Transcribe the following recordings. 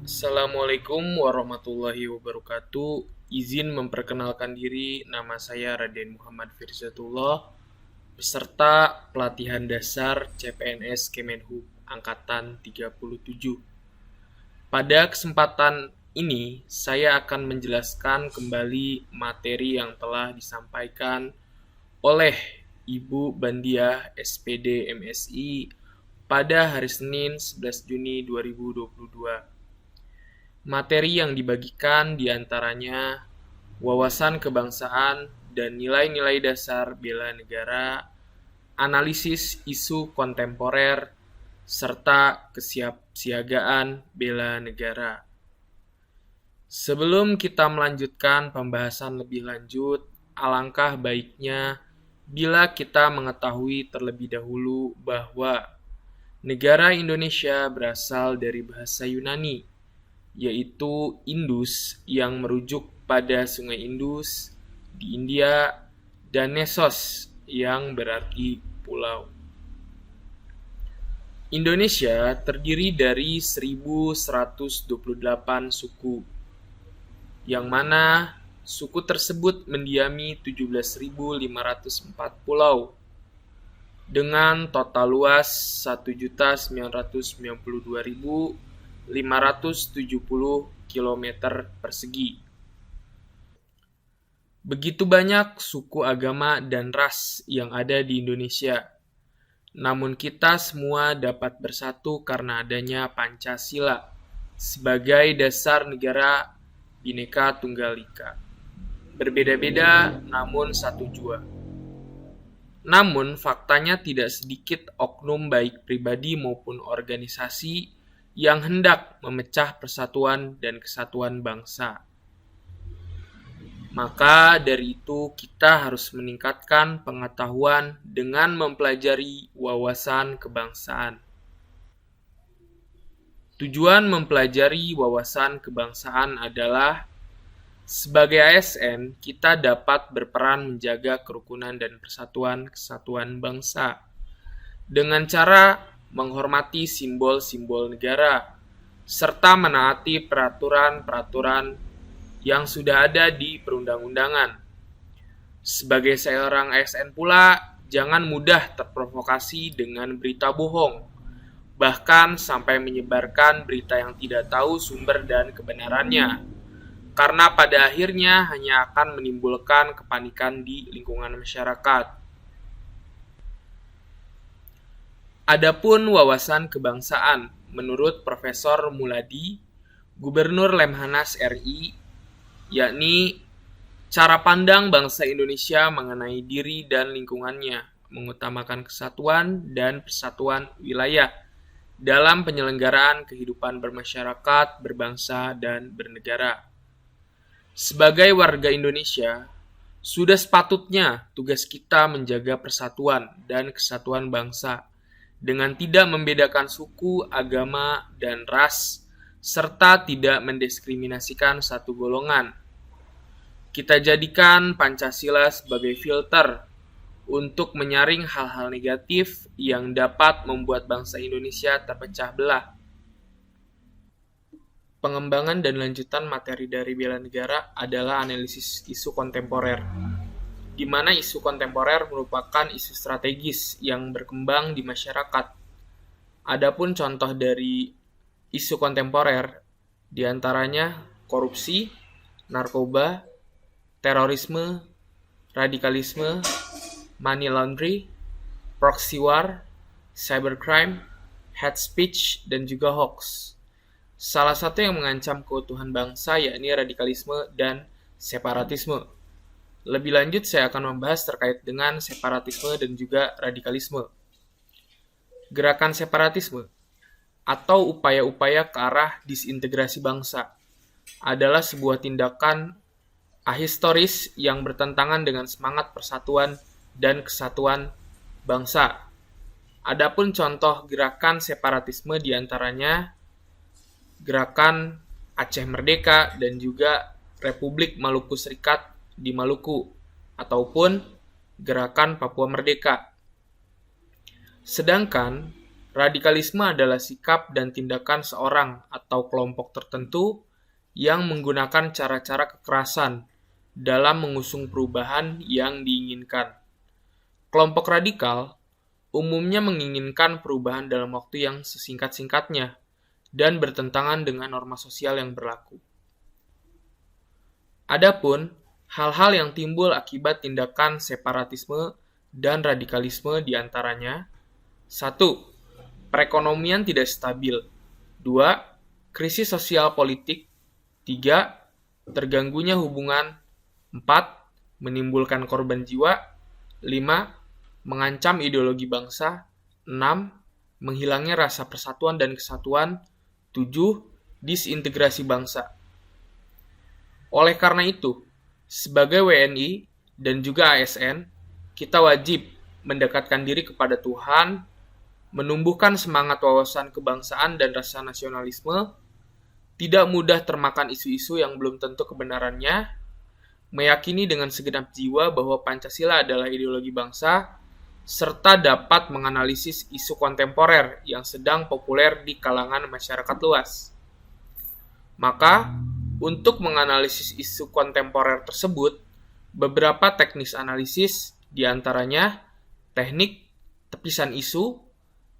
Assalamualaikum warahmatullahi wabarakatuh. Izin memperkenalkan diri, nama saya Raden Muhammad Firzatullah, peserta pelatihan dasar CPNS Kemenhub Angkatan 37. Pada kesempatan ini, saya akan menjelaskan kembali materi yang telah disampaikan oleh Ibu Bandiah SPD MSI pada hari Senin 11 Juni 2022. Materi yang dibagikan diantaranya wawasan kebangsaan dan nilai-nilai dasar bela negara, analisis isu kontemporer, serta kesiapsiagaan bela negara. Sebelum kita melanjutkan pembahasan lebih lanjut, alangkah baiknya bila kita mengetahui terlebih dahulu bahwa negara Indonesia berasal dari bahasa Yunani, yaitu Indus yang merujuk pada Sungai Indus di India dan Nessos yang berarti pulau. Indonesia terdiri dari 1128 suku, yang mana suku tersebut mendiami 17.504 pulau dengan total luas 1.992.570 km persegi. Begitu banyak suku, agama, dan ras yang ada di Indonesia. Namun kita semua dapat bersatu karena adanya Pancasila sebagai dasar negara Bhinneka Tunggal Ika. Berbeda-beda namun satu jua. Namun faktanya tidak sedikit oknum baik pribadi maupun organisasi yang hendak memecah persatuan dan kesatuan bangsa. Maka dari itu kita harus meningkatkan pengetahuan dengan mempelajari wawasan kebangsaan. Tujuan mempelajari wawasan kebangsaan adalah sebagai ASN, kita dapat berperan menjaga kerukunan dan persatuan kesatuan bangsa dengan cara menghormati simbol-simbol negara serta menaati peraturan-peraturan yang sudah ada di perundang-undangan. Sebagai seorang ASN pula, jangan mudah terprovokasi dengan berita bohong, bahkan sampai menyebarkan berita yang tidak tahu sumber dan kebenarannya. Karena pada akhirnya hanya akan menimbulkan kepanikan di lingkungan masyarakat. Adapun wawasan kebangsaan, menurut Profesor Muladi, Gubernur Lemhanas RI, yakni cara pandang bangsa Indonesia mengenai diri dan lingkungannya, mengutamakan kesatuan dan persatuan wilayah dalam penyelenggaraan kehidupan bermasyarakat, berbangsa, dan bernegara. Sebagai warga Indonesia, sudah sepatutnya tugas kita menjaga persatuan dan kesatuan bangsa dengan tidak membedakan suku, agama, dan ras, serta tidak mendiskriminasikan satu golongan. Kita jadikan Pancasila sebagai filter untuk menyaring hal-hal negatif yang dapat membuat bangsa Indonesia terpecah belah. Pengembangan dan lanjutan materi dari bela negara adalah analisis isu kontemporer, di mana isu kontemporer merupakan isu strategis yang berkembang di masyarakat. Adapun contoh dari isu kontemporer, diantaranya korupsi, narkoba, terorisme, radikalisme, money laundry, proxy war, cybercrime, hate speech, dan juga hoax. Salah satu yang mengancam keutuhan bangsa yakni radikalisme dan separatisme. Lebih lanjut saya akan membahas terkait dengan separatisme dan juga radikalisme. Gerakan separatisme atau upaya-upaya ke arah disintegrasi bangsa adalah sebuah tindakan ahistoris yang bertentangan dengan semangat persatuan dan kesatuan bangsa. Adapun contoh gerakan separatisme diantaranya Gerakan Aceh Merdeka dan juga Republik Maluku Serikat di Maluku ataupun Gerakan Papua Merdeka. Sedangkan Radikalisme adalah sikap dan tindakan seorang atau kelompok tertentu yang menggunakan cara-cara kekerasan dalam mengusung perubahan yang diinginkan. Kelompok radikal umumnya menginginkan perubahan dalam waktu yang sesingkat-singkatnya dan bertentangan dengan norma sosial yang berlaku. Adapun hal-hal yang timbul akibat tindakan separatisme dan radikalisme diantaranya: 1. Perekonomian tidak stabil. 2. Krisis sosial politik. 3. Terganggunya hubungan. 4. Menimbulkan korban jiwa. 5. Mengancam ideologi bangsa. 6. Menghilangnya rasa persatuan dan kesatuan. 7. Disintegrasi bangsa. Oleh karena itu, sebagai WNI dan juga ASN, kita wajib mendekatkan diri kepada Tuhan, menumbuhkan semangat wawasan kebangsaan dan rasa nasionalisme, tidak mudah termakan isu-isu yang belum tentu kebenarannya, meyakini dengan segenap jiwa bahwa Pancasila adalah ideologi bangsa, serta dapat menganalisis isu kontemporer yang sedang populer di kalangan masyarakat luas. Maka, untuk menganalisis isu kontemporer tersebut, beberapa teknis analisis diantaranya teknik tepisan isu,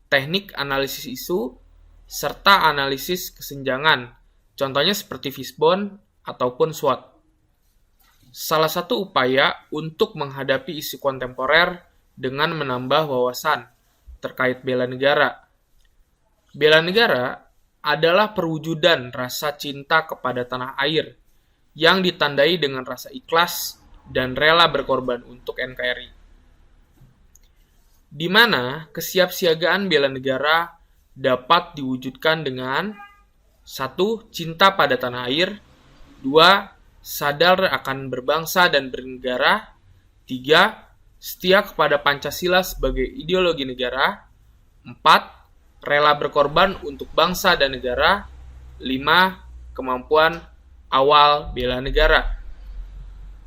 teknik analisis isu, serta analisis kesenjangan, contohnya seperti fishbone ataupun SWOT. Salah satu upaya untuk menghadapi isu kontemporer dengan menambah wawasan terkait bela negara. Bela negara adalah perwujudan rasa cinta kepada tanah air yang ditandai dengan rasa ikhlas dan rela berkorban untuk NKRI. Di mana kesiapsiagaan bela negara dapat diwujudkan dengan 1. Cinta pada tanah air. 2. Sadar akan berbangsa dan bernegara. 3. Setia kepada Pancasila sebagai ideologi negara. 4. Rela berkorban untuk bangsa dan negara. 5. Kemampuan awal bela negara.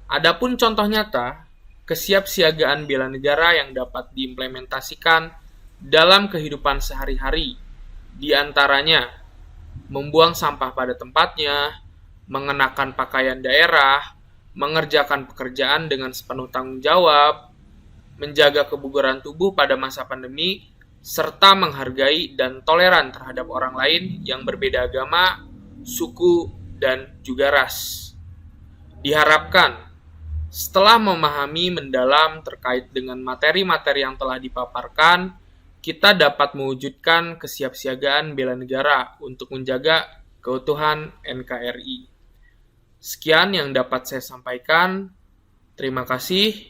Adapun contoh nyata, kesiapsiagaan bela negara yang dapat diimplementasikan dalam kehidupan sehari-hari, diantaranya membuang sampah pada tempatnya, mengenakan pakaian daerah, mengerjakan pekerjaan dengan sepenuh tanggung jawab, menjaga kebugaran tubuh pada masa pandemi, serta menghargai dan toleran terhadap orang lain yang berbeda agama, suku, dan juga ras. Diharapkan, setelah memahami mendalam terkait dengan materi-materi yang telah dipaparkan, kita dapat mewujudkan kesiapsiagaan bela negara untuk menjaga keutuhan NKRI. Sekian yang dapat saya sampaikan. Terima kasih.